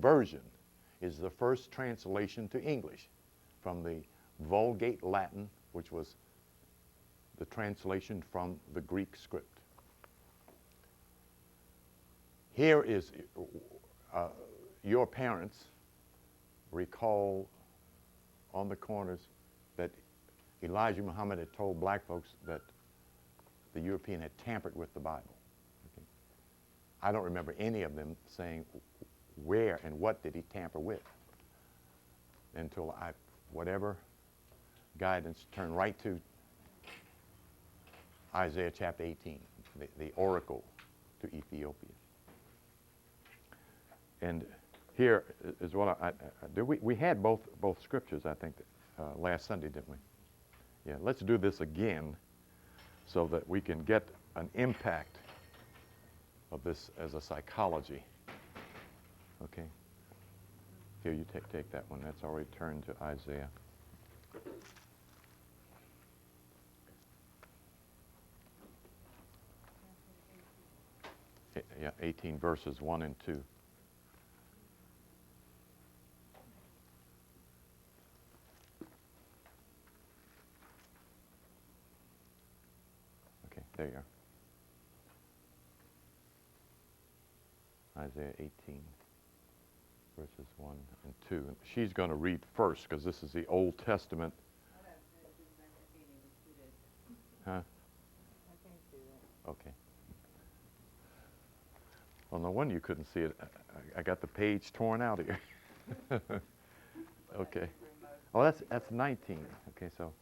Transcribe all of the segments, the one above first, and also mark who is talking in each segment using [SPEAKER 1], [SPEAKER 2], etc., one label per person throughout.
[SPEAKER 1] version is the first translation to English from the Vulgate Latin, which was the translation from the Greek script. Here is your parents recall on the corners that Elijah Muhammad had told black folks that the European had tampered with the Bible. Okay. I don't remember any of them saying where and what did he tamper with until whatever guidance, turned right to Isaiah chapter 18, the oracle to Ethiopia. And here is what I do. We had both scriptures, I think, last Sunday, didn't we? Yeah, let's do this again so that we can get an impact of this as a psychology. Okay? Here, you take that one. That's already turned to Isaiah. Yeah, 18 verses 1 and 2. Okay, there you are. Isaiah 18, verses 1 and 2. And she's going to read first because this is the Old Testament. Huh? Okay. Well, no wonder you couldn't see it. I got the page torn out here. Okay. Oh, that's 19. Okay, so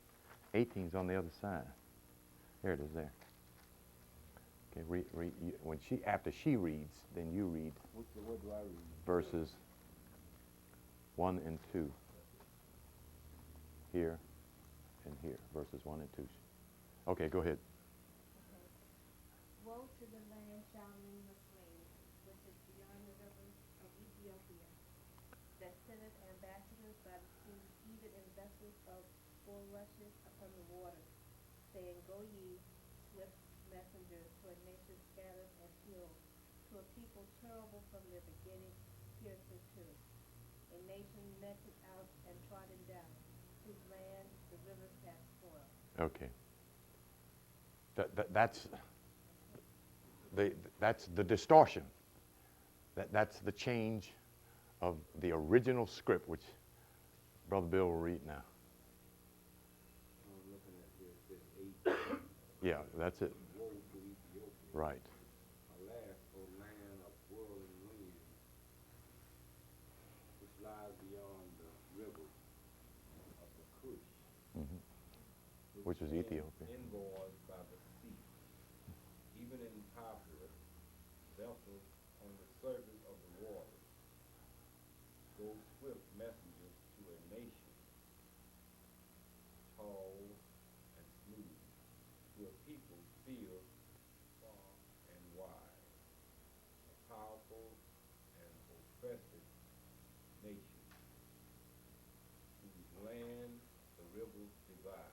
[SPEAKER 1] 18's on the other side. There it is there. Okay, after she reads, then you read.
[SPEAKER 2] What do I read?
[SPEAKER 1] Verses 1 and 2. Here and here, verses 1 and 2. Okay, go ahead.
[SPEAKER 3] Woe to the land shouting the slain, which is beyond the rivers of Ethiopia, that sendeth ambassadors by the sea, even in vessels of bulrushes upon the waters, saying, Go ye, swift messengers, to a nation scattered and healed, to a people terrible from their beginning, piercing too, a nation meted out and trodden down, whose land the rivers have spoiled.
[SPEAKER 1] Okay. That's the distortion. That's the change of the original script, which Brother Bill will read now.
[SPEAKER 2] I'm looking at here, it says 8.
[SPEAKER 1] Yeah, that's it.
[SPEAKER 2] Woe to Ethiopia.
[SPEAKER 1] Right.
[SPEAKER 2] Alas, O land of whirling winds, which lies beyond the river of the Cush,
[SPEAKER 1] Mm-hmm. Which is Ethiopia.
[SPEAKER 2] Inboard by the sea, even in populous vessels on the surface of the waters, go swift messengers to a nation, tall and smooth, to a people fierce, far and wide, a powerful and oppressive nation, whose land the rivers divide.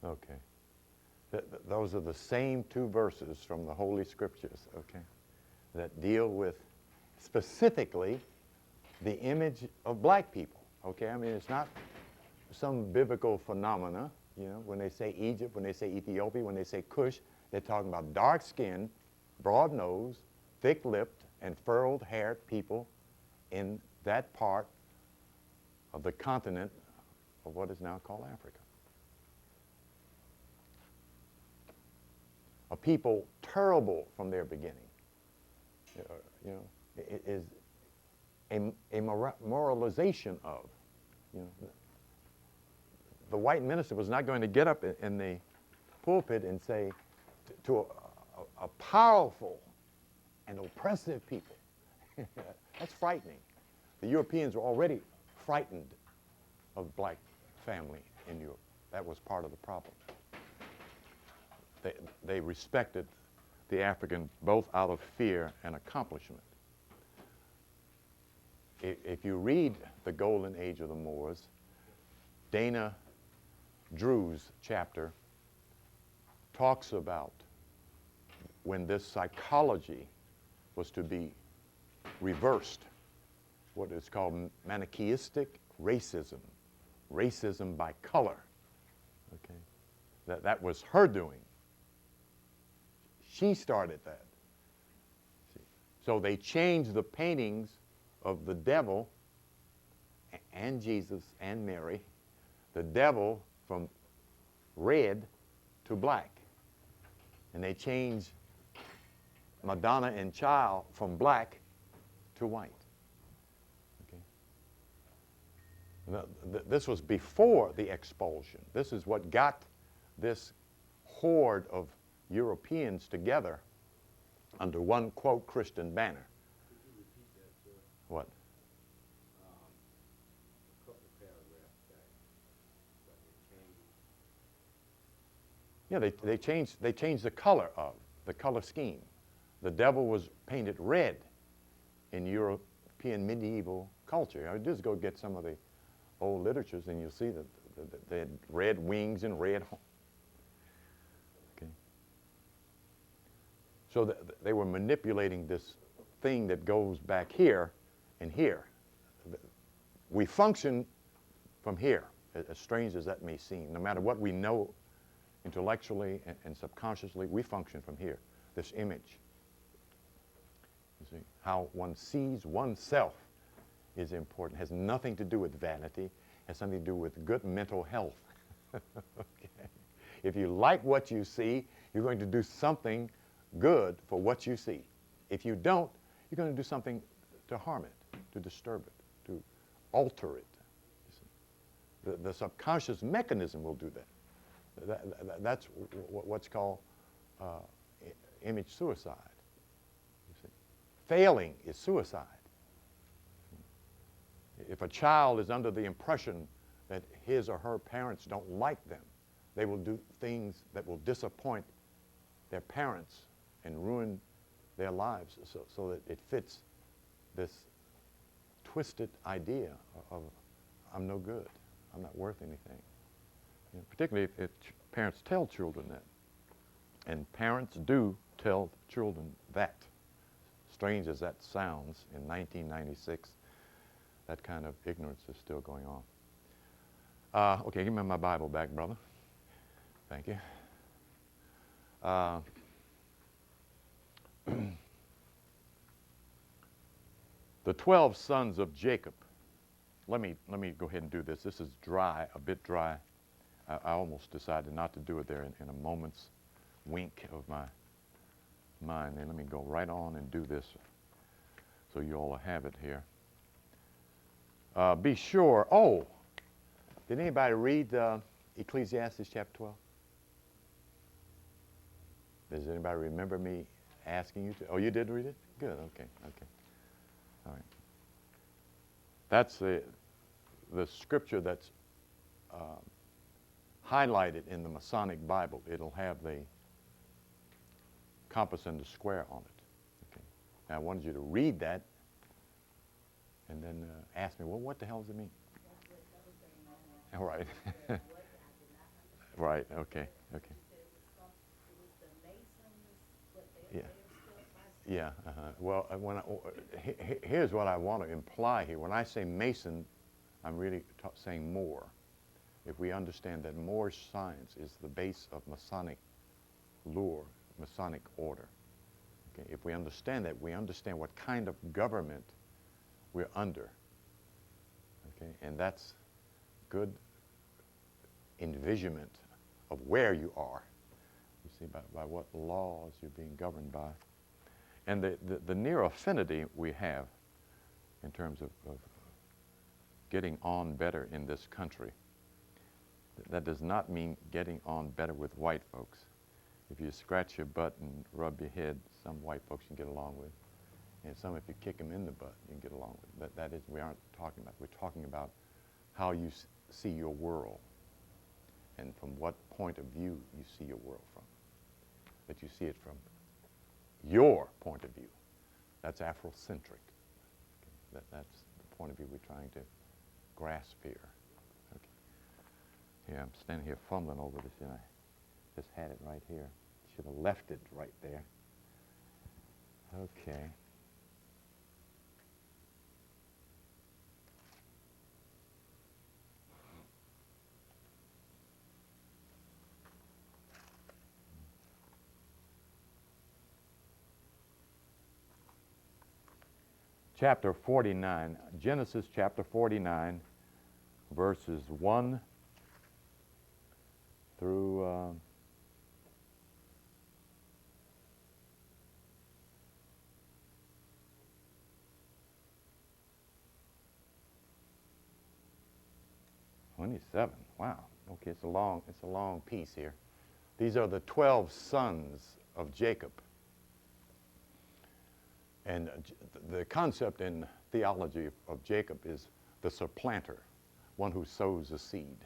[SPEAKER 1] Okay. Those are the same two verses from the Holy Scriptures, okay, that deal with specifically the image of black people, okay? I mean, it's not some biblical phenomena, you know, when they say Egypt, when they say Ethiopia, when they say Cush, they're talking about dark-skinned, broad-nosed, thick-lipped, and furrowed-haired people in that part of the continent of what is now called Africa. A people terrible from their beginning. You know, it is a moralization of, you know, the white minister was not going to get up in the pulpit and say to a powerful and oppressive people. That's frightening. The Europeans were already frightened of black family in Europe. That was part of the problem. They respected the African both out of fear and accomplishment. If you read The Golden Age of the Moors, Dana Drew's chapter talks about when this psychology was to be reversed what is called Manichaeistic racism, racism by color. Okay, that was her doing. She started that. See? So they changed the paintings of the devil and Jesus and Mary, the devil from red to black. And they changed Madonna and Child from black to white. Okay. This was before the expulsion. This is what got this horde of Europeans together under one, quote, Christian banner.
[SPEAKER 2] Could you repeat that, sir?
[SPEAKER 1] What?
[SPEAKER 2] A couple of paragraphs back. But they changed.
[SPEAKER 1] Yeah, they changed the color of, the color scheme. The devil was painted red in European medieval culture. I just go get some of the old literatures and you'll see that they had red wings and red. Okay. So they were manipulating this thing that goes back here and here. We function from here, as strange as that may seem. No matter what we know intellectually and subconsciously, we function from here, this image. You see, how one sees oneself is important. Has nothing to do with vanity. Has something to do with good mental health. Okay. If you like what you see, you're going to do something good for what you see. If you don't, you're going to do something to harm it, to disturb it, to alter it. You see. The subconscious mechanism will do that. That's what's called image suicide. You see. Failing is suicide. If a child is under the impression that his or her parents don't like them, they will do things that will disappoint their parents and ruin their lives so that it fits this twisted idea of I'm no good, I'm not worth anything. You know, particularly if parents tell children that. And parents do tell children that. Strange as that sounds, in 1996, that kind of ignorance is still going on. Okay, give me my Bible back, brother. Thank you. The 12 sons of Jacob. Let me go ahead and do this. This is dry, a bit dry. I almost decided not to do it there in a moment's wink of my mind. And let me go right on and do this so you all have it here. Be sure. Oh, did anybody read Ecclesiastes Chapter 12? Does anybody remember me asking you to? Oh, you did read it? Good, okay. All right. That's the scripture that's highlighted in the Masonic Bible. It'll have the compass and the square on it. Okay. Now, I wanted you to read that and then ask me, well, what the hell does it mean? All right. Right, okay. Yeah. Yeah. Well, here's what I want to imply here. When I say Mason, I'm really saying Moor. If we understand that Moorish science is the base of Masonic lore, Masonic order. Okay? If we understand that, we understand what kind of government we're under. Okay? And that's good envisionment of where you are. You see, by what laws you're being governed by. And the near affinity we have in terms of getting on better in this country, that does not mean getting on better with white folks. If you scratch your butt and rub your head, some white folks you can get along with. And some, if you kick them in the butt, you can get along with. That is, we aren't talking about. We're talking about how you see your world and from what point of view you see your world from. That you see it from your point of view. That's Afrocentric. Okay. That's the point of view we're trying to grasp here. Okay. Yeah, I'm standing here fumbling over this, and I just had it right here. Should have left it right there. Okay. chapter 49, Genesis chapter 49, verses 1 through 27. Wow. Okay, it's a long piece here. These are the 12 sons of Jacob. And the concept in theology of Jacob is the supplanter, one who sows a seed.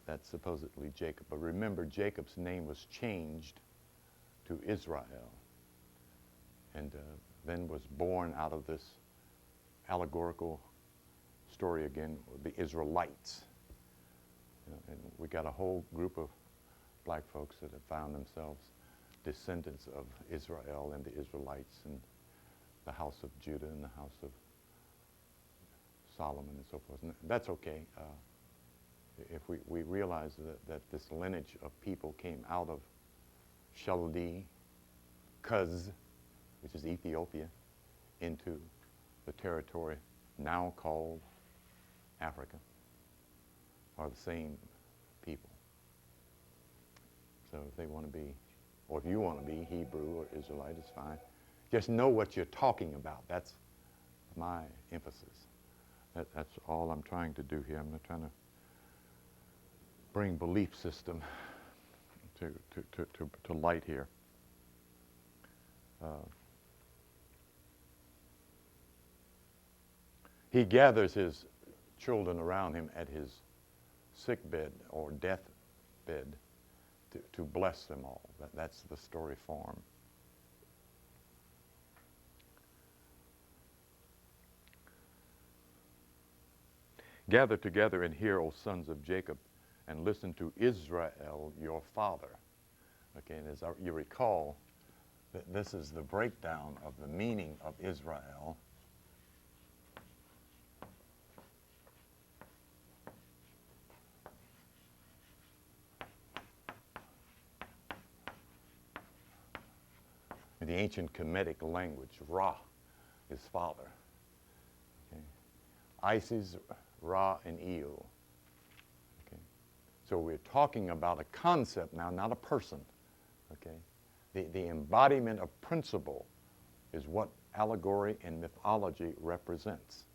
[SPEAKER 1] That's supposedly Jacob. But remember, Jacob's name was changed to Israel, and then was born out of this allegorical story again, the Israelites. And we got a whole group of black folks that have found themselves descendants of Israel and the Israelites, and the house of Judah and the house of Solomon and so forth. And that's okay. If we realize that this lineage of people came out of Chaldee, Kuz, which is Ethiopia, into the territory now called Africa, are the same people. So if they want to be, or if you want to be Hebrew or Israelite, it's fine. Just know what you're talking about. That's my emphasis. That's all I'm trying to do here. I'm not trying to bring belief system to light here. He gathers his children around him at his sickbed or deathbed to bless them all. That's the story form. Gather together and hear, O sons of Jacob, and listen to Israel, your father. Okay, and as you recall, that this is the breakdown of the meaning of Israel. In the ancient Kemetic language, Ra is father. Okay. Isis, Ra, and Eel. Okay. So we're talking about a concept now, not a person. Okay. The embodiment of principle is what allegory and mythology represents.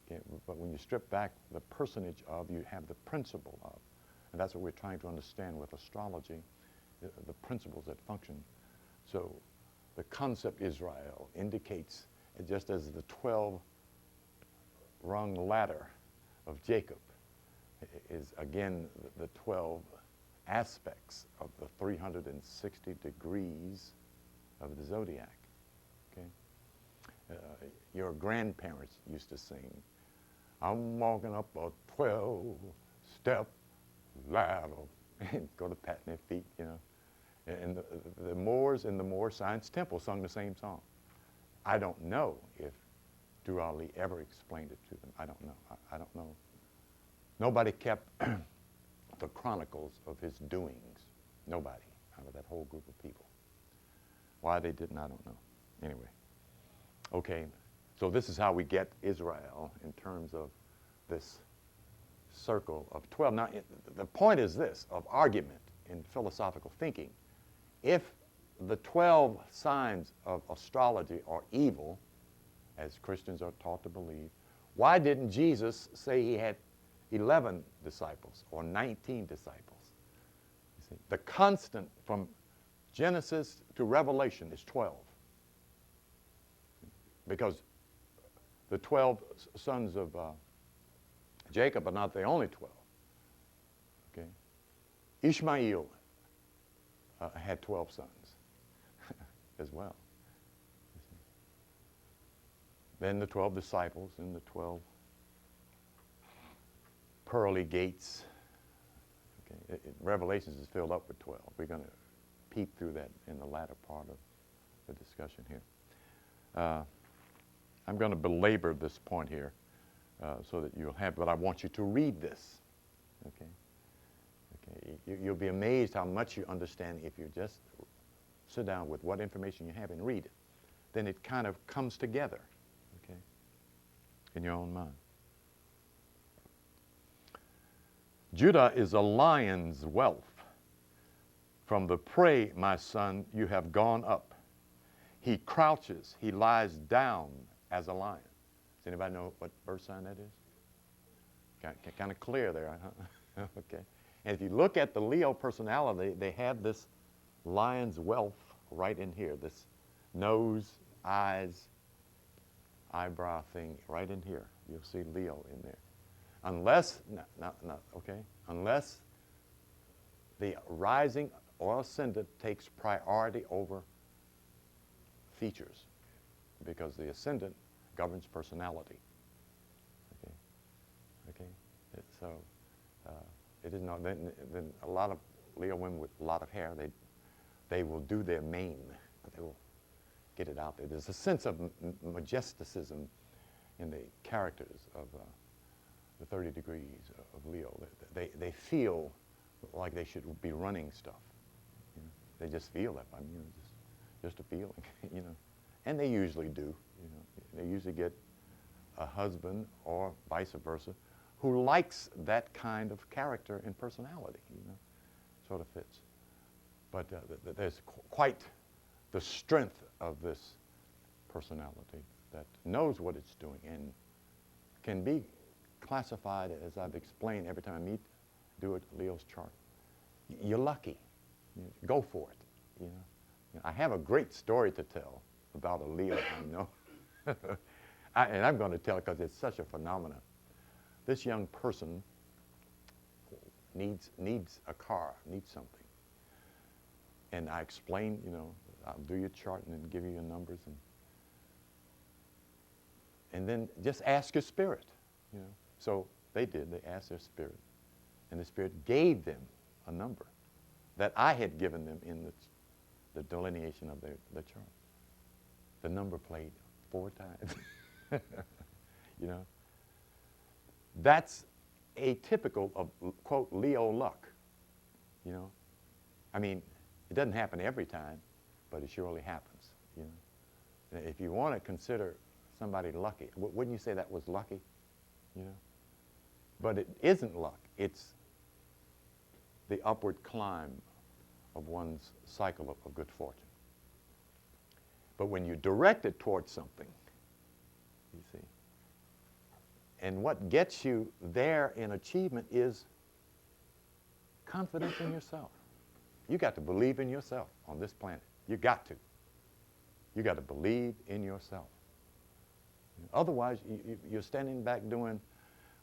[SPEAKER 1] Okay. But when you strip back the personage of, you have the principle of. And that's what we're trying to understand with astrology, the principles that function. So the concept Israel indicates, just as the 12-rung ladder of Jacob is, again, the 12 aspects of the 360 degrees of the zodiac. Okay? Your grandparents used to sing, I'm walking up a 12-step ladder, and go to patting their feet, you know. And the Moors in the Moor Science Temple sung the same song. I don't know if Drew Ali ever explained it to them. I don't know. I don't know. Nobody kept the chronicles of his doings. Nobody out of that whole group of people. Why they didn't, I don't know. Anyway. Okay, so this is how we get Israel in terms of this circle of 12. Now, the point is this, of argument in philosophical thinking. If the 12 signs of astrology are evil, as Christians are taught to believe, why didn't Jesus say he had 11 disciples or 19 disciples? You see, the constant from Genesis to Revelation is 12. Because the 12 sons of Jacob are not the only 12. Okay? Ishmael had 12 sons as well. Then the 12 disciples and the 12 pearly gates. Okay. Revelations is filled up with 12. We're going to peek through that in the latter part of the discussion here. I'm going to belabor this point here so that you'll have, but I want you to read this. Okay. You'll be amazed how much you understand if you just sit down with what information you have and read it. Then it kind of comes together. Okay? in your own mind. Judah is a lion's whelp. From the prey, my son, you have gone up. He crouches, he lies down as a lion. Does anybody know what birth sign that is? Kind of clear there, huh? Okay. And if you look at the Leo personality, they have this lion's whelp right in here, this nose, eyes, eyebrow thing right in here. You'll see Leo in there. Unless, unless the rising or ascendant takes priority over features, because the ascendant governs personality. Okay. So it is not. Then a lot of Leo women with a lot of hair, they will do their mane, but they will get it out there. There's a sense of majesticism in the characters of the 30 degrees of Leo. They feel like they should be running stuff. You know? They just feel that. I mean, just a feeling, you know. And they usually do. You know, they usually get a husband or vice versa who likes that kind of character and personality. You know, sort of fits. But there's quite the strength of this personality that knows what it's doing and can be classified, as I've explained every time I do a Leo's chart. You're lucky. You know, go for it. You know, I have a great story to tell about a Leo I know, and I'm going to tell it because it's such a phenomenon. This young person needs a car, needs something, and I explained, you know, I'll do your chart and then give you your numbers, and then just ask your spirit, you know. So they did. They asked their spirit, and the spirit gave them a number that I had given them in the delineation of the chart. The number played 4 times. You know, that's atypical of, quote, Leo luck. You know, I mean, it doesn't happen every time, but it surely happens. You know, if you want to consider somebody lucky, wouldn't you say that was lucky? You know, but it isn't luck. It's the upward climb of one's cycle of good fortune. But when you direct it towards something, you see, and what gets you there in achievement is confidence in yourself. You got to believe in yourself on this planet. You got to. You got to believe in yourself. Otherwise, you're standing back doing,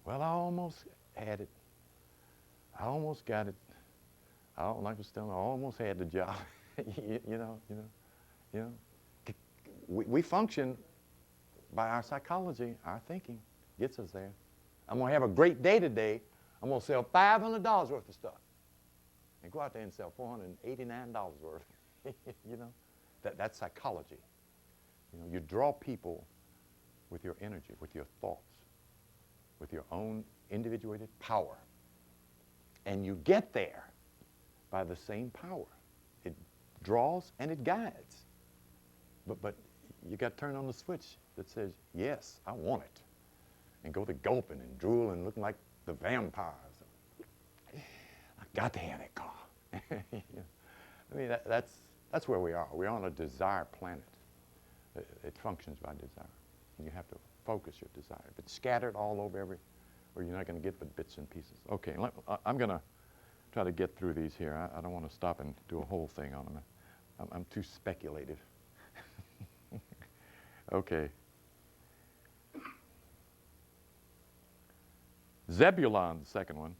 [SPEAKER 1] well, I almost had it. I almost got it. I don't like to tell, I almost had the job. you know. We function by our psychology, our thinking gets us there. I'm going to have a great day today. I'm going to sell $500 worth of stuff. And go out there and sell $489 worth. You know, that's psychology. You know, you draw people with your energy, with your thoughts, with your own individuated power. And you get there by the same power. It draws and it guides. But you got to turn on the switch that says, yes, I want it. And go to gulping and drooling, looking like the vampires. I got to have that car. You know? I mean, that's where we are. We're on a desire planet. It functions by desire. And you have to focus your desire. If it's scattered all over everywhere, you're not going to get but bits and pieces. Okay, I'm going to try to get through these here. I don't want to stop and do a whole thing on them. I'm too speculative. Okay. Zebulon, the second one,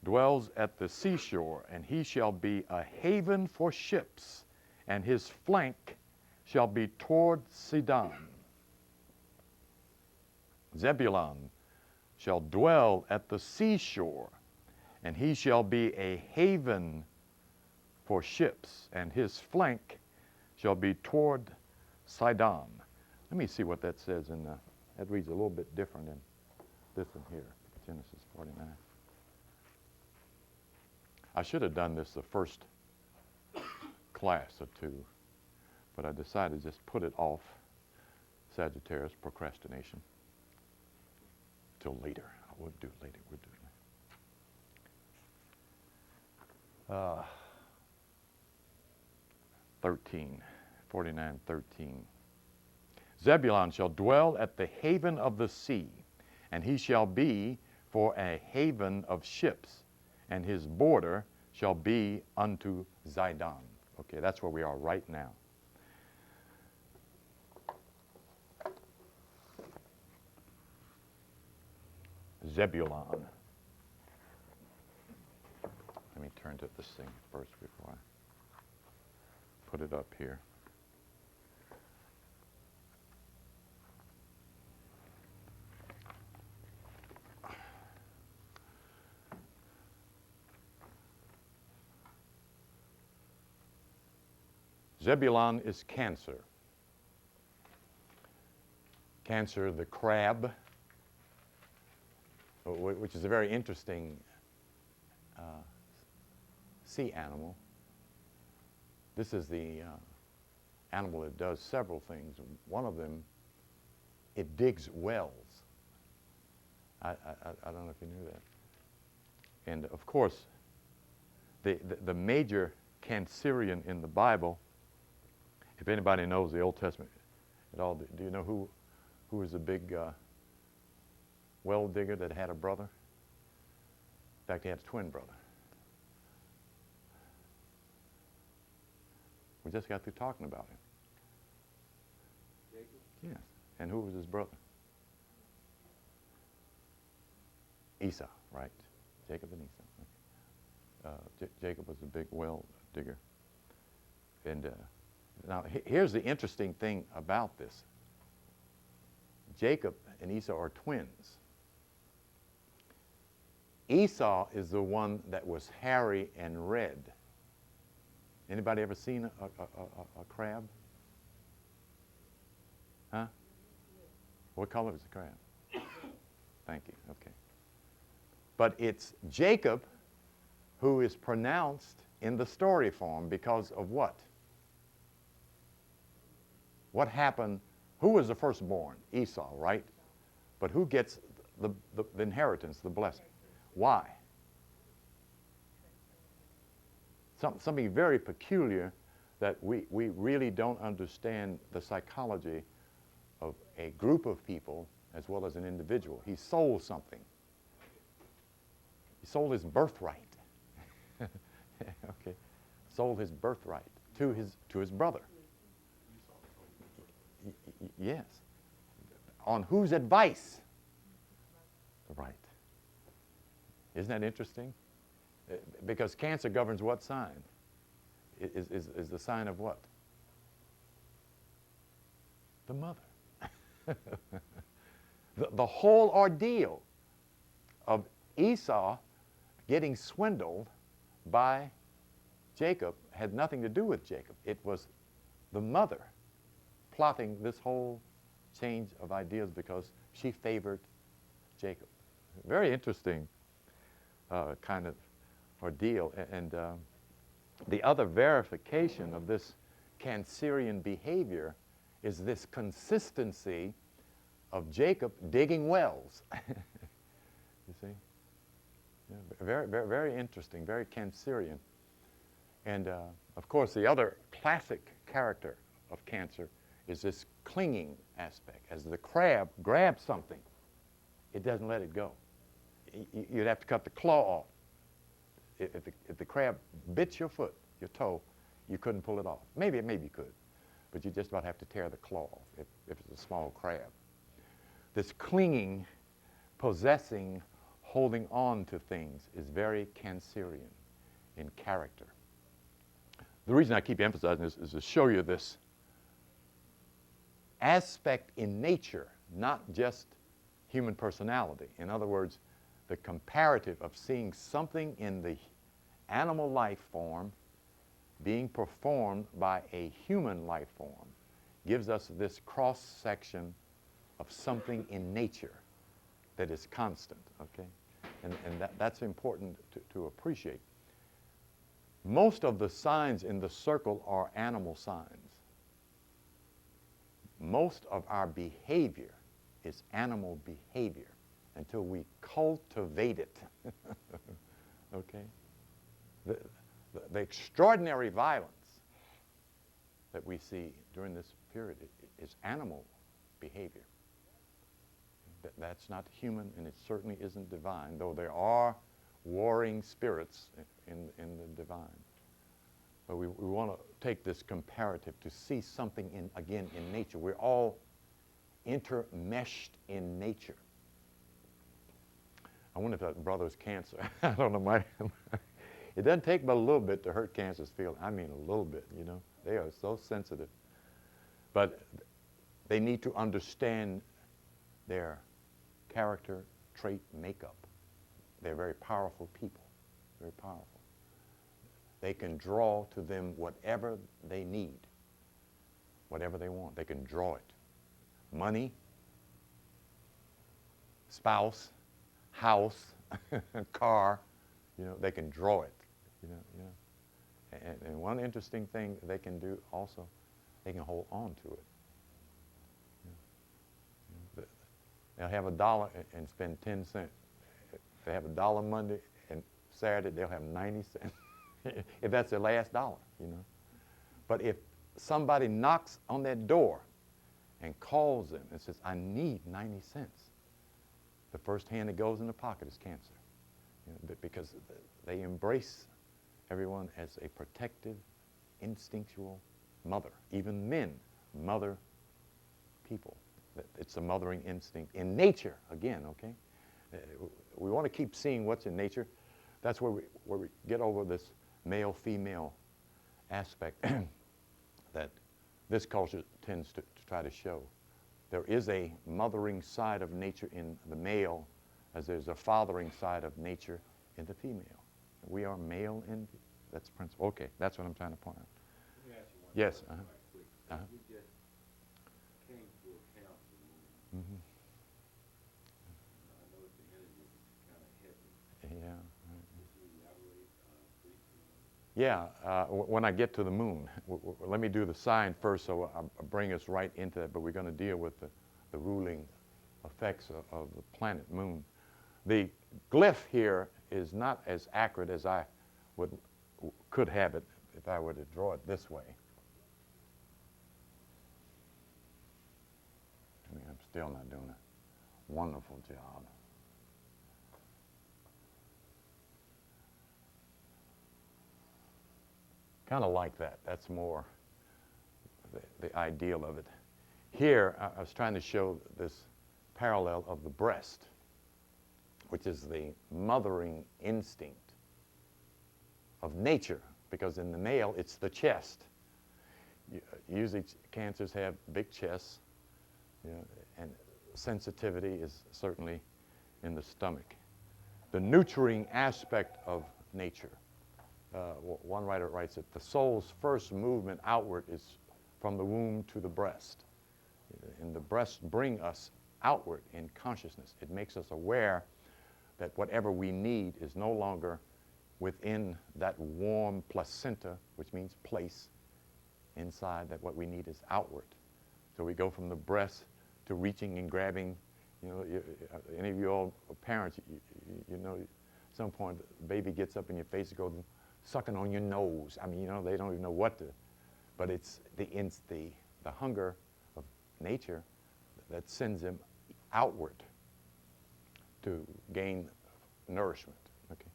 [SPEAKER 1] dwells at the seashore, and he shall be a haven for ships, and his flank shall be toward Sidon. Zebulon shall dwell at the seashore, and he shall be a haven for ships, and his flank shall be toward Sidon. Let me see what that says in the, that reads a little bit different in this one here, Genesis 49. I should have done this the first class or two, but I decided to just put it off. Sagittarius, procrastination. till later. We'll do it later. We'll do it later. 49:13. Zebulun shall dwell at the haven of the sea, and he shall be for a haven of ships, and his border shall be unto Zidon. Okay, that's where we are right now. Zebulun. Let me turn to this thing first before I put it up here. Zebulun is Cancer. Cancer, the crab, which is a very interesting sea animal. This is the animal that does several things. One of them, it digs wells. I don't know if you knew that. And of course, the major Cancerian in the Bible, if anybody knows the Old Testament at all, do you know who was the big well digger that had a brother? In fact, he had a twin brother. We just got through talking about him.
[SPEAKER 2] Jacob?
[SPEAKER 1] Yes. And who was his brother? Esau, right. Jacob and Esau. Jacob was a big well digger. And now here's the interesting thing about this. Jacob and Esau are twins. Esau is the one that was hairy and red. Anybody ever seen a crab? Huh? What color is the crab? Thank you. Okay. But it's Jacob who is pronounced in the story form because of what? What happened? Who was the firstborn? Esau, right? But who gets the inheritance, the blessing? Why? Something very peculiar that we really don't understand the psychology of a group of people as well as an individual. He sold something. He sold his birthright. Okay. Sold his birthright to his brother. Yes. On whose advice? Right. Isn't that interesting? Because Cancer governs what sign? Is the sign of what? The mother. The whole ordeal of Esau getting swindled by Jacob had nothing to do with Jacob. It was the mother plotting this whole change of ideas because she favored Jacob. Very interesting kind of ordeal. And the other verification of this Cancerian behavior is this consistency of Jacob digging wells. You see? Yeah, very, very, very interesting, very Cancerian. And of course, the other classic character of Cancer is this clinging aspect. As the crab grabs something, it doesn't let it go. You'd have to cut the claw off. If the crab bit your foot, your toe, you couldn't pull it off. Maybe you could, but you just about have to tear the claw off if it's a small crab. This clinging, possessing, holding on to things is very Cancerian in character. The reason I keep emphasizing this is to show you this aspect in nature, not just human personality. In other words, the comparative of seeing something in the animal life form being performed by a human life form gives us this cross-section of something in nature that is constant, okay? And that's important to appreciate. Most of the signs in the circle are animal signs. Most of our behavior is animal behavior. until we cultivate it. Okay? The extraordinary violence that we see during this period is animal behavior. That's not human, and it certainly isn't divine, though there are warring spirits in the divine. But we want to take this comparative to see something again in nature. We're all intermeshed in nature. I wonder if that brother's cancer. I don't know. It doesn't take but a little bit to hurt cancer's feeling. I mean a little bit, you know. They are so sensitive. But they need to understand their character, trait, makeup. They're very powerful people, very powerful. They can draw to them whatever they need, whatever they want. They can draw it. Money, spouse, house, car, you know, they can draw it, you know. And one interesting thing they can do also, they can hold on to it. They'll have $1 and spend 10 cents. If they have $1 Monday and Saturday, they'll have 90 cents. If that's their last dollar, you know. But if somebody knocks on their door and calls them and says, I need 90 cents, the first hand that goes in the pocket is cancer. You know, because they embrace everyone as a protective, instinctual mother. Even men mother people. It's a mothering instinct in nature, again, okay? We want to keep seeing what's in nature. That's where we get over this male-female aspect that this culture tends to try to show. There is a mothering side of nature in the male, as there's a fathering side of nature in the female. We are male and that's principle. Okay, that's what I'm trying to point out.
[SPEAKER 2] Let me ask you one
[SPEAKER 1] Yes.
[SPEAKER 2] question right quick.
[SPEAKER 1] Uh-huh.
[SPEAKER 2] We just came to a council meeting.
[SPEAKER 1] Mm-hmm.
[SPEAKER 2] I know the energy is kind of heavy.
[SPEAKER 1] Yeah.
[SPEAKER 2] Could you elaborate briefly on it?
[SPEAKER 1] Yeah, when I get to the moon, let me do the sign first, so I'll bring us right into that, but we're going to deal with the ruling effects of the planet moon. The glyph here is not as accurate as I could have it if I were to draw it this way. I mean, I'm still not doing a wonderful job. Kind of like that. That's more the ideal of it. Here, I was trying to show this parallel of the breast, which is the mothering instinct of nature, because in the male, it's the chest. Usually, cancers have big chests, you know, and sensitivity is certainly in the stomach. The nurturing aspect of nature. One writer writes that the soul's first movement outward is from the womb to the breast. And the breast brings us outward in consciousness. It makes us aware that whatever we need is no longer within that warm placenta, which means place inside, that what we need is outward. So we go from the breast to reaching and grabbing. You know, any of you all parents, you know, at some point the baby gets up in your face and goes sucking on your nose. I mean, you know, they don't even know what to, but it's the hunger of nature that sends them outward to gain nourishment. Okay.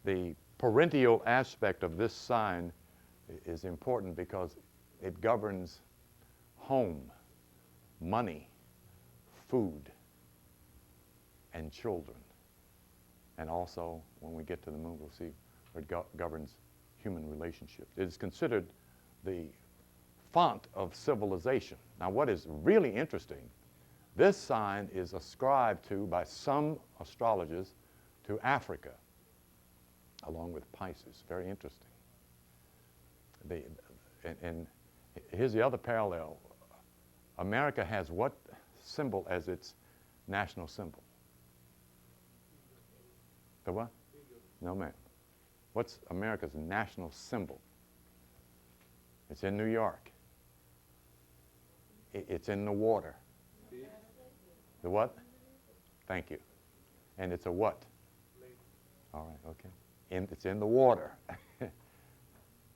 [SPEAKER 1] The parental aspect of this sign is important because it governs home, money, food, and children. And also, when we get to the moon, we'll see it governs human relationships. It is considered the font of civilization. Now, what is really interesting, this sign is ascribed to, by some astrologers, to Africa, along with Pisces. Very interesting. And here's the other parallel. America has what symbol as its national symbol? The what? No, ma'am. What's America's national symbol? It's in New York. It's in the water. The what? Thank you. And it's a what? All right, okay. It's in the water.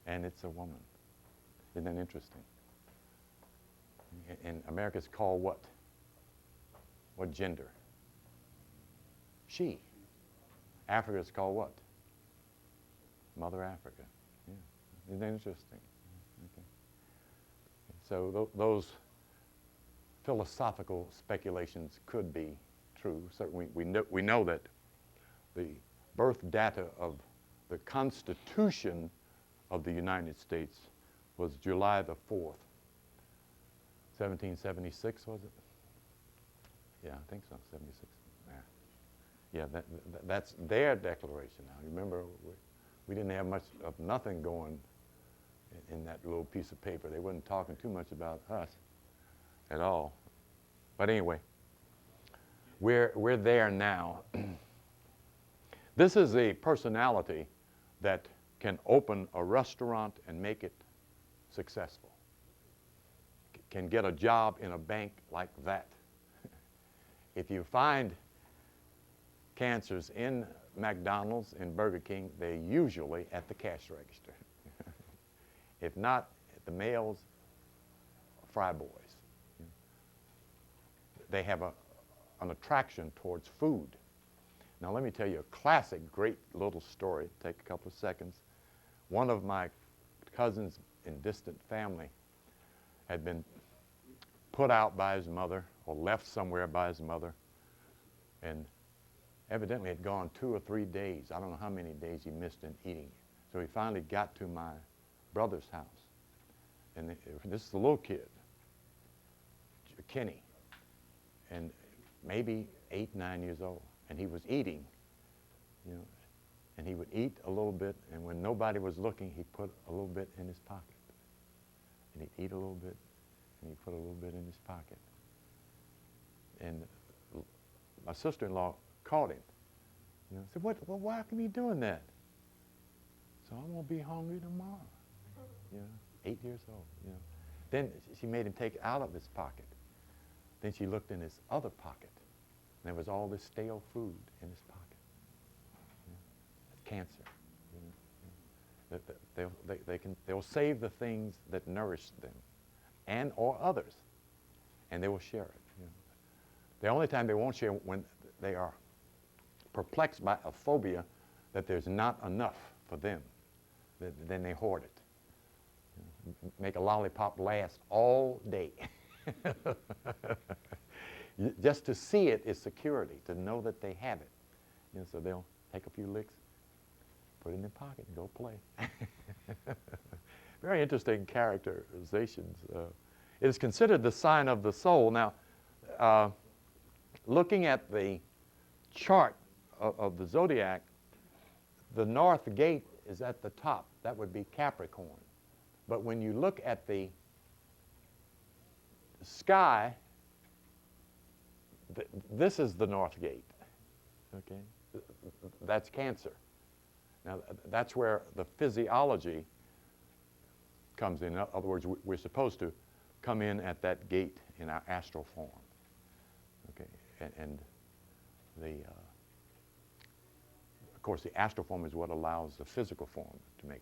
[SPEAKER 1] And it's a woman. Isn't that interesting? In America, it's called what? What gender? She. Africa is called what? Mother Africa. Yeah. Isn't that interesting? Okay. So those philosophical speculations could be true. Certainly, we know that the birth data of the Constitution of the United States was July the 4th, 1776, was it? Yeah, I think so, 76. Yeah, that's their declaration now. Remember, we didn't have much of nothing going in that little piece of paper. They weren't talking too much about us at all. But anyway, we're there now. This is a personality that can open a restaurant and make it successful. Can get a job in a bank like that. If you find cancers in McDonald's and Burger King, they're usually at the cash register. If not, the males, fry boys. They have an attraction towards food. Now let me tell you a classic, great little story. Take a couple of seconds. One of my cousins in distant family had been put out by his mother or left somewhere by his mother, and evidently had gone 2 or 3 days. I don't know how many days he missed in eating. So he finally got to my brother's house. And this is a little kid, Kenny, and maybe 8, 9 years old. And he was eating, you know, and he would eat a little bit, and when nobody was looking, he put a little bit in his pocket. And he'd eat a little bit, and he'd put a little bit in his pocket. And my sister-in-law caught him. You know, said, well, why can he doing that? So I won't be hungry tomorrow. You know, 8 years old. You know, then she made him take it out of his pocket. Then she looked in his other pocket, and there was all this stale food in his pocket. You know, cancer. You know, they'll save the things that nourish them, and or others, and they will share it. You know. The only time they won't share when they are perplexed by a phobia that there's not enough for them. Then they hoard it. You know, make a lollipop last all day. Just to see it is security, to know that they have it. You know, so they'll take a few licks, put it in their pocket, and go play. Very interesting characterizations. It is considered the sign of the soul. Now, looking at the chart of the zodiac, the north gate is at the top. That would be Capricorn. But when you look at the sky, this is the north gate. Okay? That's Cancer. Now, that's where the physiology comes in. In other words, we're supposed to come in at that gate in our astral form. Okay? And of course, the astral form is what allows the physical form to make.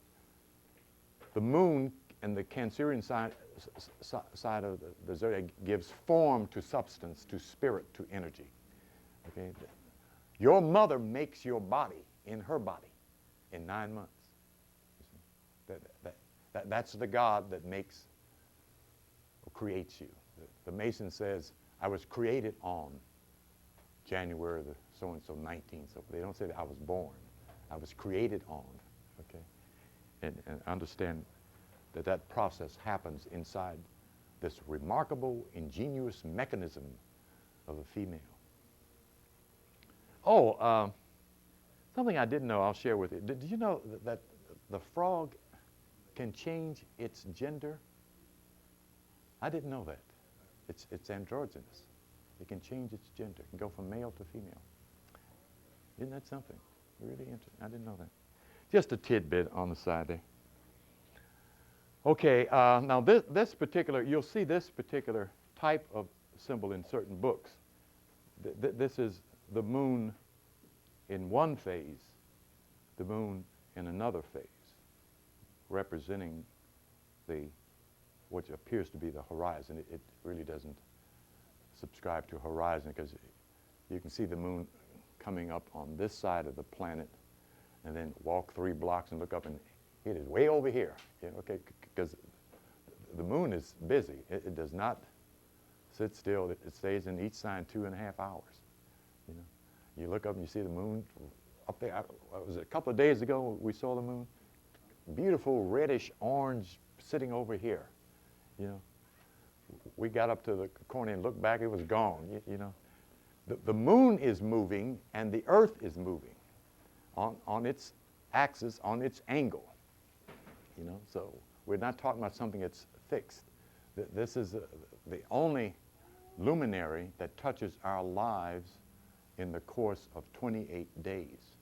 [SPEAKER 1] The moon and the Cancerian side of the zodiac gives form to substance, to spirit, to energy. Okay? Your mother makes your body in her body in 9 months. That's the God that makes or creates you. The Mason says, I was created on January the so-and-so 19th. So they don't say that I was born. I was created on. Okay? And understand that process happens inside this remarkable, ingenious mechanism of a female. Oh, something I didn't know I'll share with you. Did you know that the frog can change its gender? I didn't know that. It's androgynous. It can change its gender. It can go from male to female. Isn't that something? Really interesting. I didn't know that. Just a tidbit on the side there. Okay, now this particular, you'll see this particular type of symbol in certain books. This is the moon in one phase, the moon in another phase, representing what appears to be the horizon. It really doesn't subscribe to horizon, because you can see the moon coming up on this side of the planet and then walk 3 blocks and look up, and it is way over here, okay, because the moon is busy. It does not sit still. It stays in each sign 2.5 hours. You look up and you see the moon up there. Was it a couple of days ago we saw the moon? Beautiful reddish orange sitting over here. We got up to the corner and looked back. It was gone. The moon is moving and the earth is moving on its axis, on its angle. So we're not talking about something that's fixed. This is the only luminary that touches our lives in the course of 28 days.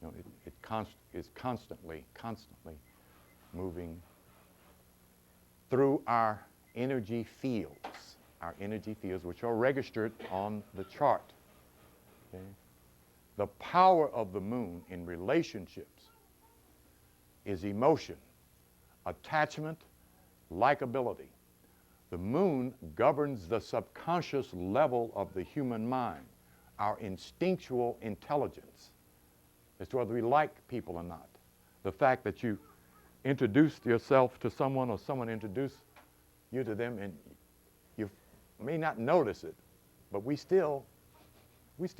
[SPEAKER 1] It is constantly moving through our energy fields, which are registered on the chart. Okay? The power of the moon in relationships is emotion, attachment, likability. The moon governs the subconscious level of the human mind, our instinctual intelligence as to whether we like people or not. The fact that you introduced yourself to someone or someone introduced you to them, and you may not notice it, but we still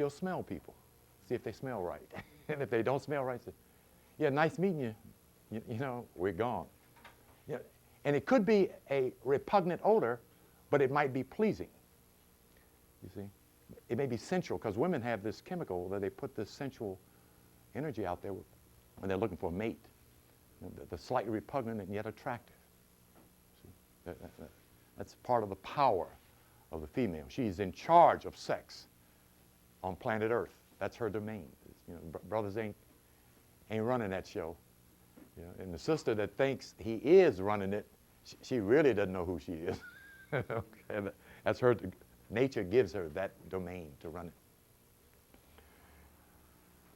[SPEAKER 1] smell people, see if they smell right. And if they don't smell right, say, yeah, nice meeting you. We're gone. And it could be a repugnant odor, but it might be pleasing. You see? It may be sensual, because women have this chemical that they put this sensual energy out there when they're looking for a mate. The slightly repugnant and yet attractive. See? That's part of the power of the female. She's in charge of sex on planet Earth. That's her domain. Brothers ain't running that show. And the sister that thinks he is running it, she really doesn't know who she is. Okay, that's her. Nature gives her that domain to run it.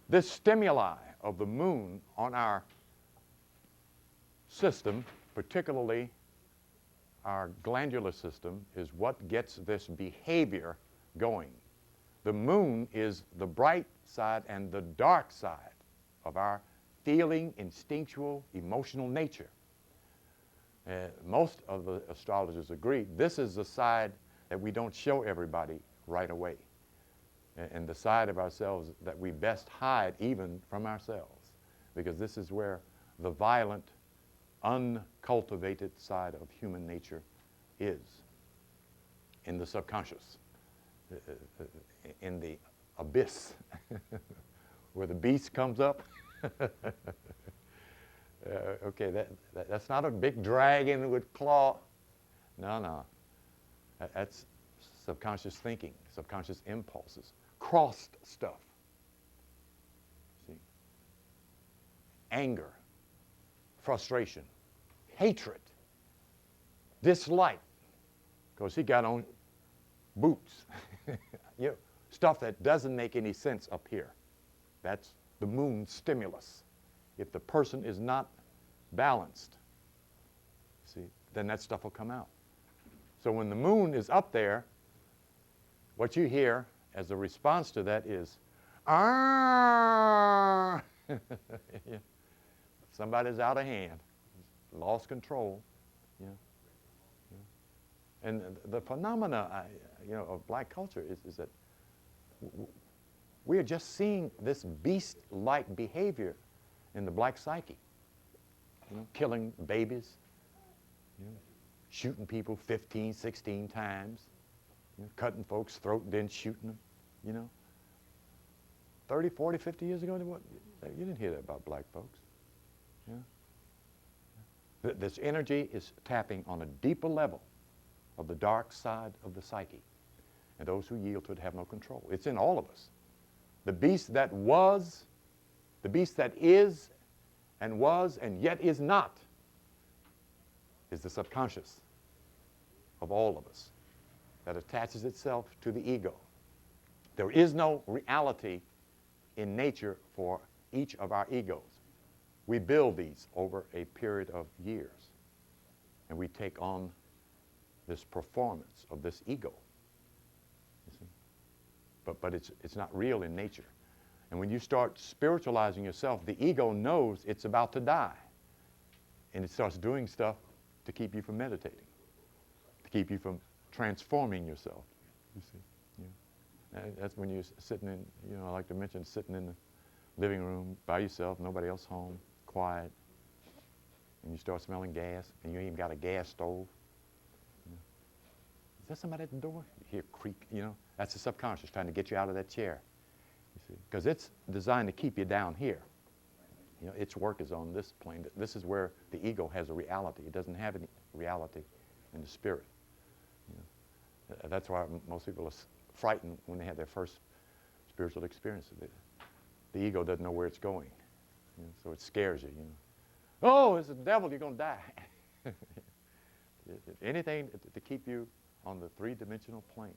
[SPEAKER 1] This stimuli of the moon on our system, particularly our glandular system, is what gets this behavior going. The moon is the bright side and the dark side of our feeling, instinctual, emotional nature. Most of the astrologers agree this is the side that we don't show everybody right away, and the side of ourselves that we best hide even from ourselves, because this is where the violent, uncultivated side of human nature is, in the subconscious, in the abyss, where the beast comes up. Okay, that's not a big dragon with claw. No. That's subconscious thinking, subconscious impulses, crossed stuff. See? Anger, frustration, hatred, dislike, because he got on boots. Stuff that doesn't make any sense up here. That's the moon stimulus. If the person is not balanced, see, then that stuff will come out. So when the moon is up there, what you hear as a response to that is, "Arr!" Somebody's out of hand, lost control. And the phenomena, of black culture is that we are just seeing this beast-like behavior in the black psyche. Killing babies, shooting people 15, 16 times, cutting folks' throat and then shooting them, 30, 40, 50 years ago, you didn't hear that about black folks. This energy is tapping on a deeper level of the dark side of the psyche. And those who yield to it have no control. It's in all of us. The beast that was, the beast that is and was and yet is not, is the subconscious of all of us that attaches itself to the ego, There is no reality in nature for each of our egos. We build these over a period of years, and we take on this performance of this ego. You see? But it's not real in nature. And when you start spiritualizing yourself, the ego knows it's about to die. And it starts doing stuff to keep you from meditating, to keep you from transforming yourself. You see? Yeah. And that's when you're sitting in, I like to mention sitting in the living room by yourself, nobody else home, quiet, and you start smelling gas, and you ain't even got a gas stove. Is there somebody at the door? You hear a creak, That's the subconscious trying to get you out of that chair. You see, because it's designed to keep you down here. Its work is on this plane. This is where the ego has a reality. It doesn't have any reality in the spirit. That's why most people are frightened when they have their first spiritual experience. The ego doesn't know where it's going, so it scares you. Oh, it's the devil! You're going to die. Anything to keep you on the three-dimensional plane.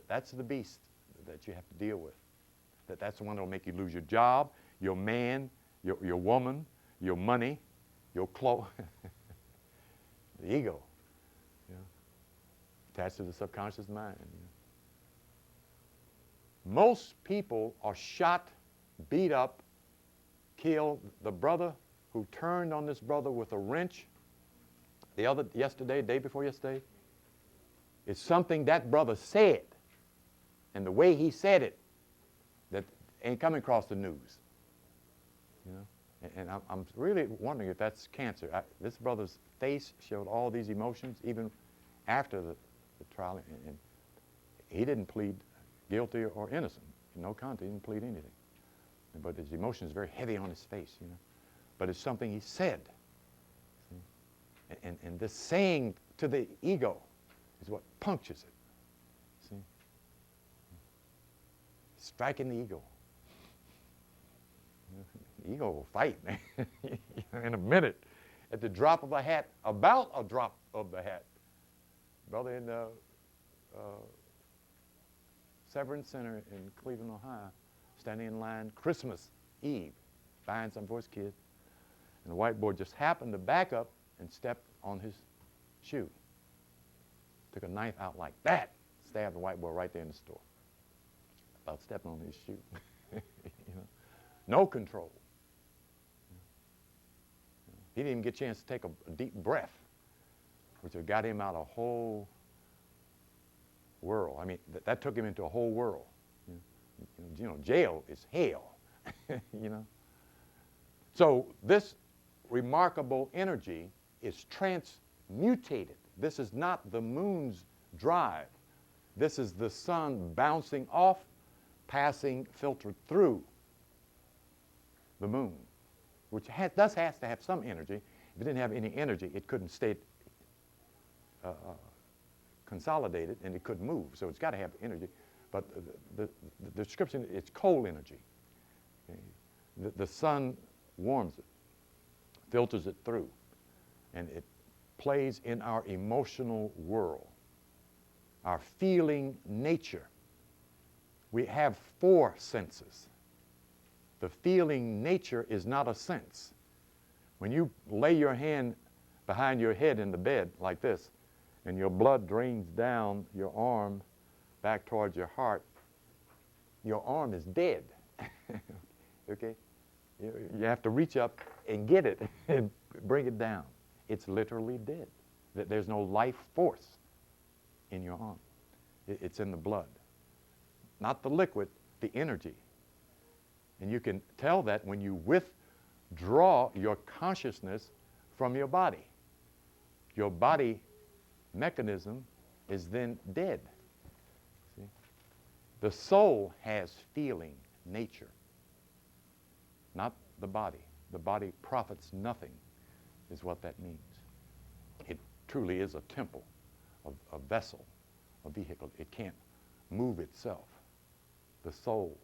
[SPEAKER 1] That's the beast that you have to deal with. That's the one that will make you lose your job, your man, your woman, your money, your clothes. The ego, attached to the subconscious mind. Most people are shot, beat up, killed. The brother who turned on this brother with a wrench day before yesterday, is something that brother said. And the way he said it, that ain't coming across the news. And I'm really wondering if that's cancer. This brother's face showed all these emotions, even after the trial, and he didn't plead guilty or innocent. No contest, he didn't plead anything. But his emotion is very heavy on his face, But it's something he said. See? And this saying to the ego is what punctures it. See? Striking the ego. The ego will fight, man. In a minute, at the drop of a hat, about a drop of the hat. Brother in the Severance Center in Cleveland, Ohio, standing in line Christmas Eve, buying something for his kid, and the white boy just happened to back up and step on his shoe. Took a knife out like that, stabbed the white boy right there in the store. About stepping on his shoe. No control. He didn't even get a chance to take a deep breath, which would have got him out of a whole world. I mean, that took him into a whole world. Jail is hell. So this remarkable energy is transmutated. This is not the moon's drive. This is the sun bouncing off, passing, filtered through the moon, which has to have some energy. If it didn't have any energy, it couldn't stay consolidated, and it couldn't move. So it's got to have energy. But the description, it's cold energy. Okay? The sun warms it, filters it through, and it plays in our emotional world, our feeling nature. We have 4 senses. The feeling nature is not a sense. When you lay your hand behind your head in the bed like this, and your blood drains down your arm back towards your heart, your arm is dead. Okay? You have to reach up and get it and bring it down. It's literally dead. There's no life force in your arm. It's in the blood. Not the liquid, the energy. And you can tell that when you withdraw your consciousness from your body. Your body mechanism is then dead. See? The soul has feeling nature, not the body. The body profits nothing, is what that means. It truly is a temple, a vessel, a vehicle. It can't move itself. The soul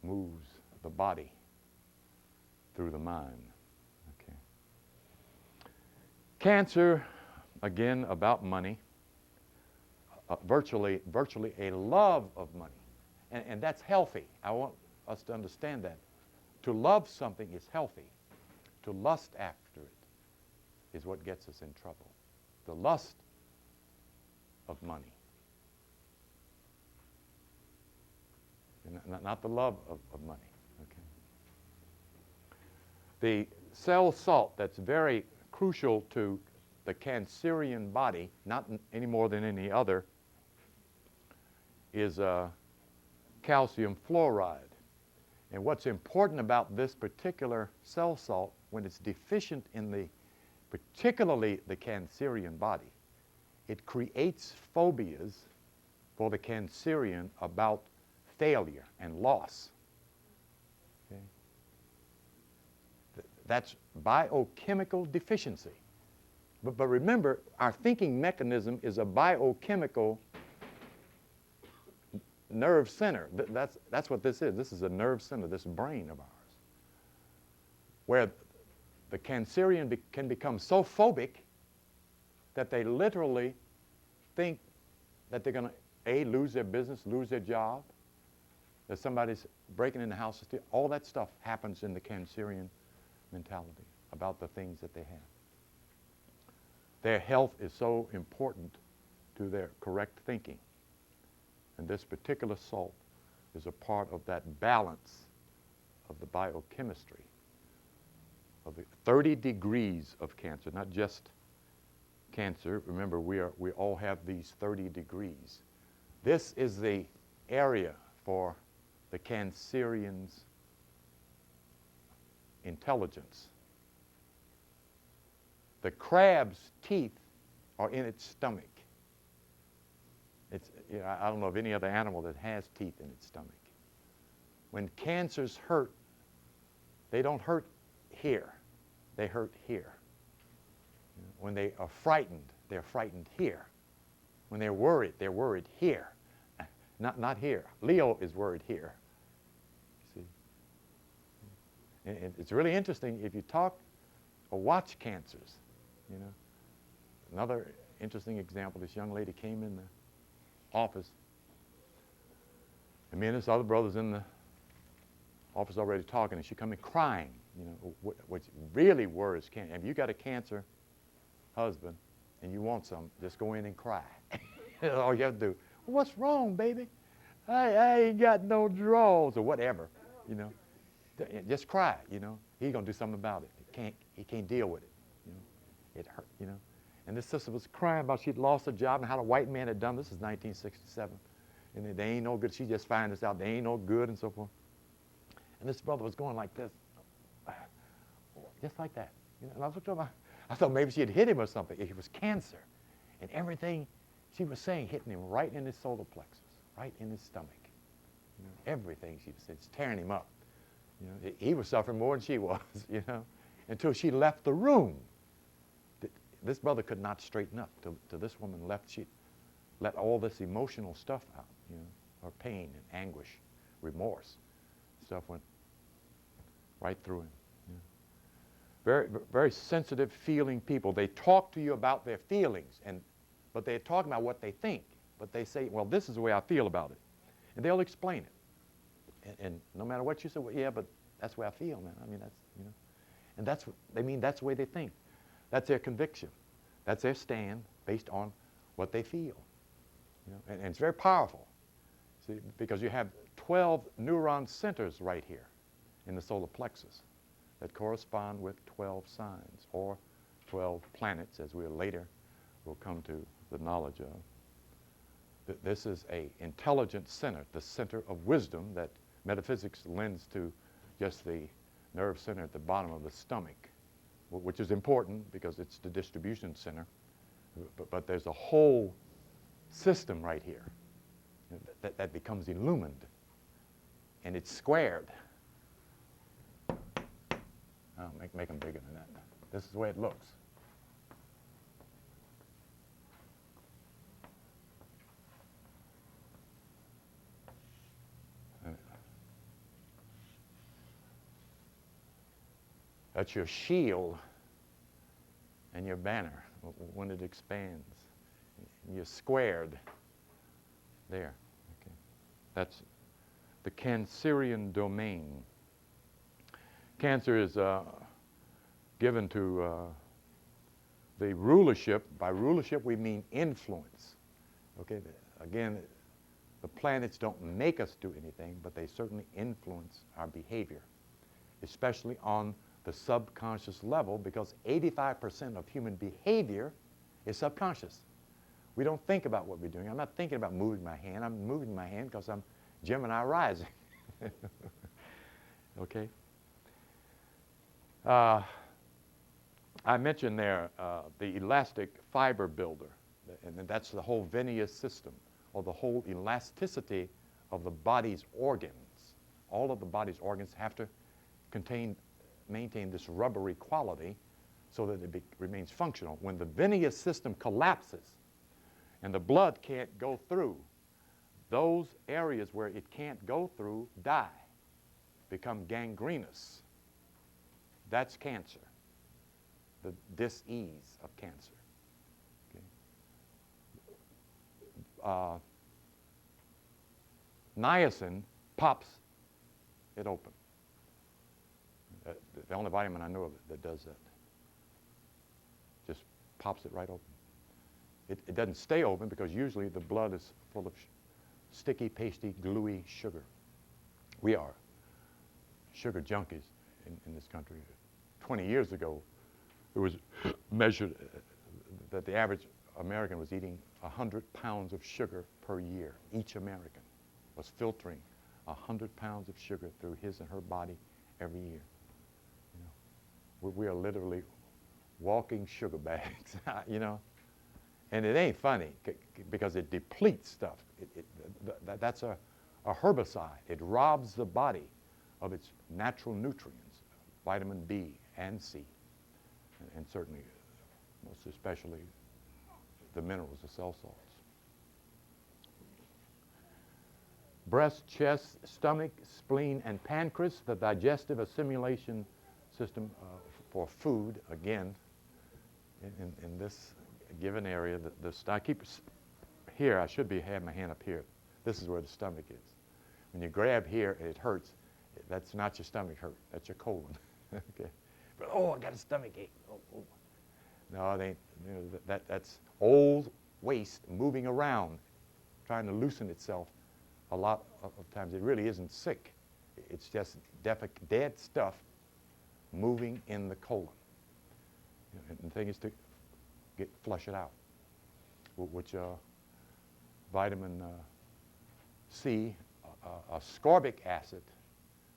[SPEAKER 1] moves the body through the mind. Okay. Cancer, again, about money. Virtually a love of money. And that's healthy. I want us to understand that. To love something is healthy. To lust after it is what gets us in trouble. The lust of money. Not the love of money. Okay. The cell salt that's very crucial to the Cancerian body, not any more than any other, is calcium fluoride. And what's important about this particular cell salt, when it's deficient in particularly the Cancerian body, it creates phobias for the Cancerian about failure and loss. Okay? That's biochemical deficiency. But remember, our thinking mechanism is a biochemical nerve center. That's what this is. This is a nerve center, this brain of ours, where the Cancerian can become so phobic that they literally think that they're going to, A, lose their business, lose their job, that somebody's breaking in the house. All that stuff happens in the Cancerian mentality about the things that they have. Their health is so important to their correct thinking. And this particular salt is a part of that balance of the biochemistry of the 30 degrees of cancer, not just cancer. Remember, we all have these 30 degrees. This is the area for the Cancerian's intelligence. The crab's teeth are in its stomach. I don't know of any other animal that has teeth in its stomach. When cancers hurt, they don't hurt here. They hurt here. When they are frightened, they're frightened here. When they're worried here. Not here. Leo is worried here. See? And it's really interesting if you talk or watch cancers. Another interesting example, this young lady came in the office, and me and this other brother's in the office already talking, and she come in crying. What really worries cancer. If you got a cancer husband and you want some, just go in and cry. That's all you have to do. What's wrong, baby? I ain't got no drawers or whatever. Just cry. He's gonna do something about it. He can't deal with it. It hurt. And this sister was crying about she'd lost her job and how the white man had done this. Is 1967, and they ain't no good. She just found this out. They ain't no good and so forth. And this brother was going like this, just like that. And I looked over. I thought maybe she had hit him or something. It was cancer, and everything she was saying hitting him right in his solar plexus, right in his stomach. Everything she said, it's tearing him up. He was suffering more than she was. Until she left the room. This brother could not straighten up till this woman left. She let all this emotional stuff out, her pain and anguish, remorse. Stuff went right through him. Very, very sensitive, feeling people. They talk to you about their feelings, but they're talking about what they think. But they say, well, this is the way I feel about it. And they'll explain it. And no matter what you say, well, yeah, but that's the way I feel, man. And that's the way they think. That's their conviction. That's their stand based on what they feel. And it's very powerful. See, because you have 12 neuron centers right here in the solar plexus that correspond with 12 signs or 12 planets, as we'll later will come to the knowledge of. This is an intelligent center, the center of wisdom that metaphysics lends to just the nerve center at the bottom of the stomach, which is important because it's the distribution center. But there's a whole system right here that becomes illumined, and it's squared. Oh, make them bigger than that. This is the way it looks. That's your shield and your banner when it expands. You're squared there. Okay. the Cancerian domain. Cancer is given to the rulership. By rulership, we mean influence. Okay, again, the planets don't make us do anything, but they certainly influence our behavior, especially on the subconscious level, because 85% of human behavior is subconscious. We don't think about what we're doing. I'm not thinking about moving my hand. I'm moving my hand because I'm Gemini rising. Okay? I mentioned there the elastic fiber builder, and that's the whole venous system, or the whole elasticity of the body's organs. All of the body's organs have to maintain this rubbery quality so that it remains functional. When the venous system collapses and the blood can't go through, those areas where it can't go through die, become gangrenous. That's cancer, the dis-ease of cancer. Okay. Niacin pops it open. The only vitamin I know of that does that. Just pops it right open. It doesn't stay open because usually the blood is full of sticky, pasty, gluey sugar. We are sugar junkies in this country. 20 years ago, it was measured that the average American was eating 100 pounds of sugar per year. Each American was filtering 100 pounds of sugar through his and her body every year. You know, we are literally walking sugar bags, you know. And it ain't funny because it depletes stuff. That's a herbicide. It robs the body of its natural nutrients, vitamin B and C, and certainly, most especially, the minerals, the cell salts. Breast, chest, stomach, spleen, and pancreas, the digestive assimilation system for food, again, in this given area. I keep here, I should have my hand up here. This is where the stomach is. When you grab here and it hurts, that's not your stomach hurt, that's your colon. Okay. But, oh, I got a stomach ache. Oh. No, it ain't. You know, that's old waste moving around, trying to loosen itself. A lot of times it really isn't sick. It's just dead stuff moving in the colon. You know, and the thing is to flush it out, which vitamin C, ascorbic acid,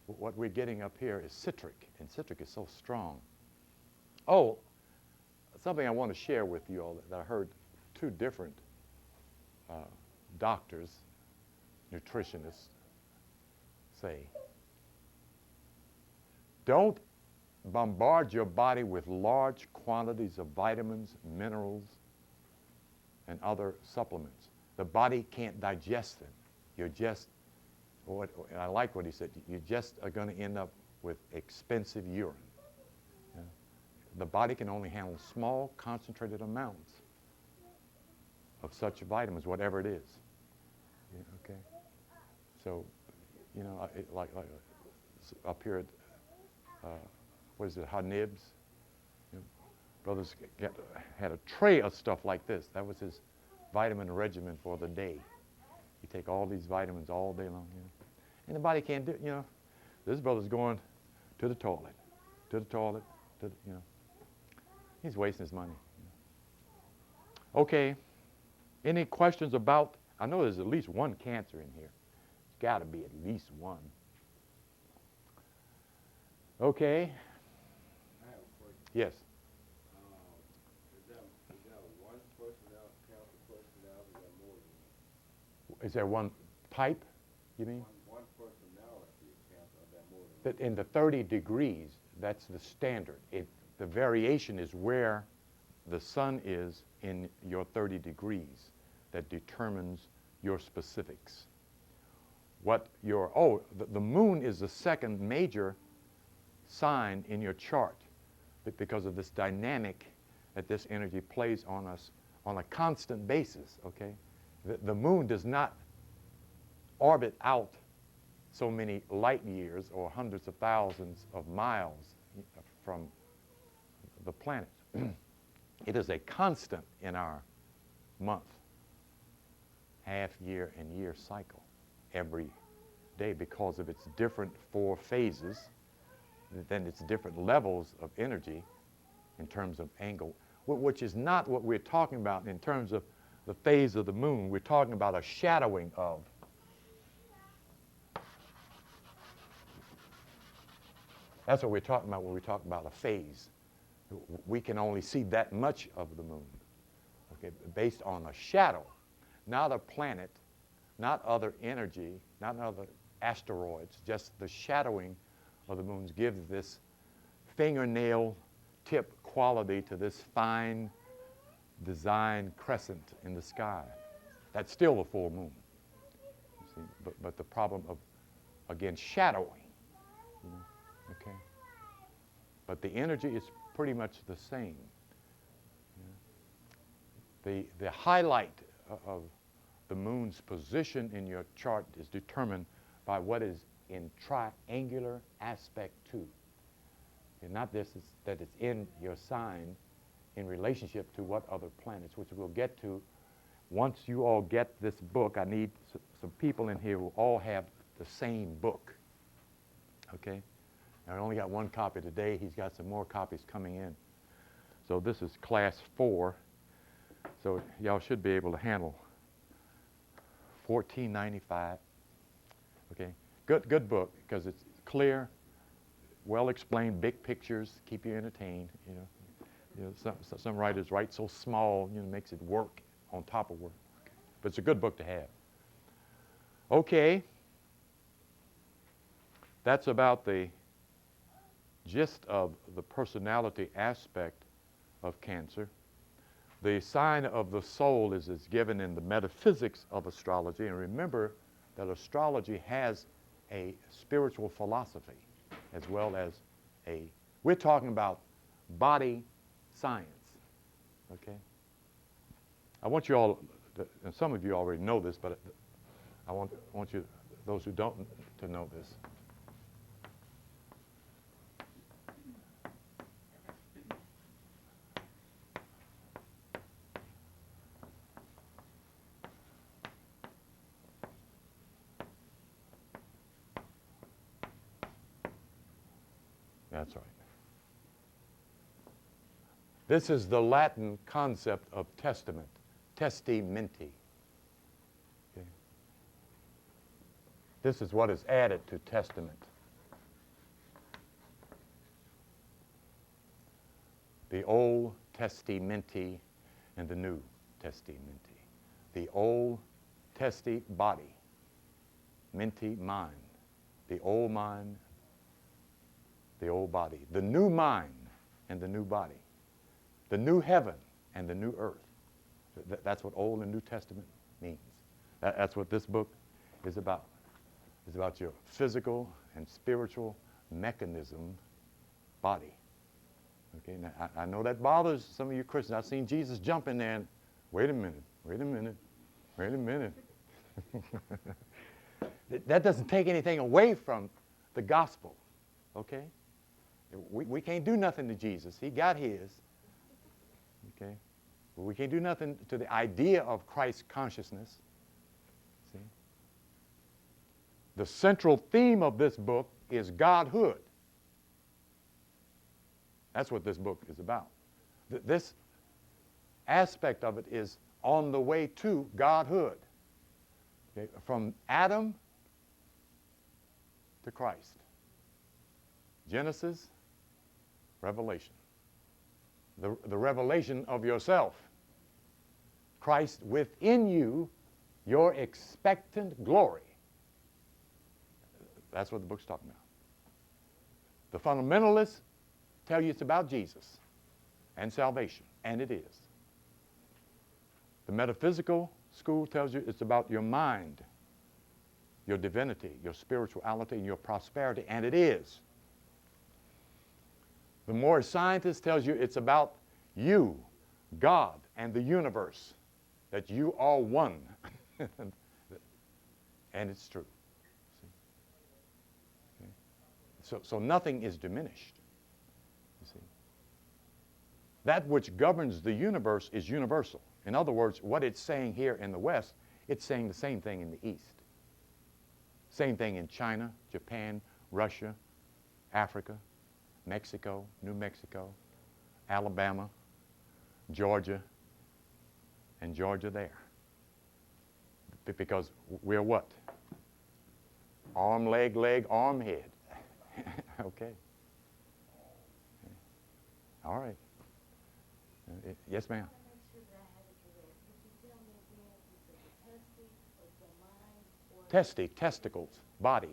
[SPEAKER 1] what we're getting up here is citric, and citric is so strong. Oh, something I want to share with you all that I heard two different doctors, nutritionists, say. Don't bombard your body with large quantities of vitamins, minerals, and other supplements. The body can't digest them. You're just, and I like what he said, you just are going to end up with expensive urine. You know? The body can only handle small, concentrated amounts of such vitamins, whatever it is. Yeah, okay? So, you know, like up here at, what is it, Hanib's? You know, brothers had a tray of stuff like this. That was his vitamin regimen for the day. You take all these vitamins all day long, you know. And the body can't do it, you know. This brother's going to the toilet, you know. He's wasting his money. You know. Okay. Any questions about, I know there's at least one cancer in here. There's got to be at least one. Okay.
[SPEAKER 2] I have a question.
[SPEAKER 1] Yes.
[SPEAKER 2] Is that one personality, cancer personality, or more than one?
[SPEAKER 1] Is there one type, you mean?
[SPEAKER 2] One personality of cancer, or there more than
[SPEAKER 1] That in the 30 degrees, that's the standard. The variation is where the sun is in your 30 degrees that determines your specifics. The moon is the second major sign in your chart because of this dynamic that this energy plays on us on a constant basis, okay? The moon does not orbit out so many light years or hundreds of thousands of miles from the planet. It is a constant in our month, half year, and year cycle every day because of its different 4 phases, then its different levels of energy in terms of angle, which is not what we're talking about in terms of the phase of the moon. We're talking about a shadowing of. That's what we're talking about when we talk about a phase. We can only see that much of the moon, okay, based on a shadow, not a planet, not other energy, not other asteroids, just the shadowing of the moons gives this fingernail tip quality to this fine design crescent in the sky. That's still a full moon, you see, but the problem of, again, shadowing, you know, okay? But the energy is pretty much the same. The highlight of the moon's position in your chart is determined by what is in triangular aspect to. And not this is that it's in your sign in relationship to what other planets, which we'll get to. Once you all get this book, I need some people in here who all have the same book, okay? I only got 1 copy today. He's got some more copies coming in. So this is class 4. So y'all should be able to handle $14.95. Okay, good book because it's clear, well explained, big pictures, keep you entertained. You know, some writers write so small, you know, makes it work on top of work. Okay. But it's a good book to have. Okay, that's about the gist of the personality aspect of Cancer. The sign of the soul is given in the metaphysics of astrology. And remember that astrology has a spiritual philosophy as well as we're talking about body science, okay? I want you all, and some of you already know this, but I want you, those who don't, to know this. That's right. This is the Latin concept of testament, testimenti. Okay. This is what is added to testament. The Old Testamenti and the New Testamenti. The Old Testi body, menti mind. The old mind, the old body. The new mind and the new body. The new heaven and the new earth. That's what Old and New Testament means. That's what this book is about. It's about your physical and spiritual mechanism body. Okay, now I know that bothers some of you Christians. I've seen Jesus jump in there and, wait a minute. That doesn't take anything away from the gospel, okay? We can't do nothing to Jesus. He got his, okay? But we can't do nothing to the idea of Christ consciousness, see? The central theme of this book is Godhood. That's what this book is about. This aspect of it is on the way to Godhood. Okay? From Adam to Christ. Genesis, Revelation. The revelation of yourself. Christ within you, your expectant glory. That's what the book's talking about. The fundamentalists tell you it's about Jesus and salvation, and it is. The metaphysical school tells you it's about your mind, your divinity, your spirituality, and your prosperity, and it is. The more scientist tells you it's about you, God, and the universe, that you are one. And it's true. See? So nothing is diminished, you see. That which governs the universe is universal. In other words, what it's saying here in the West, it's saying the same thing in the East. Same thing in China, Japan, Russia, Africa, Mexico, New Mexico, Alabama, Georgia, and Georgia there. Because we're what? Arm, leg, arm, head. Okay. All right. Yes, ma'am. Testicles, body.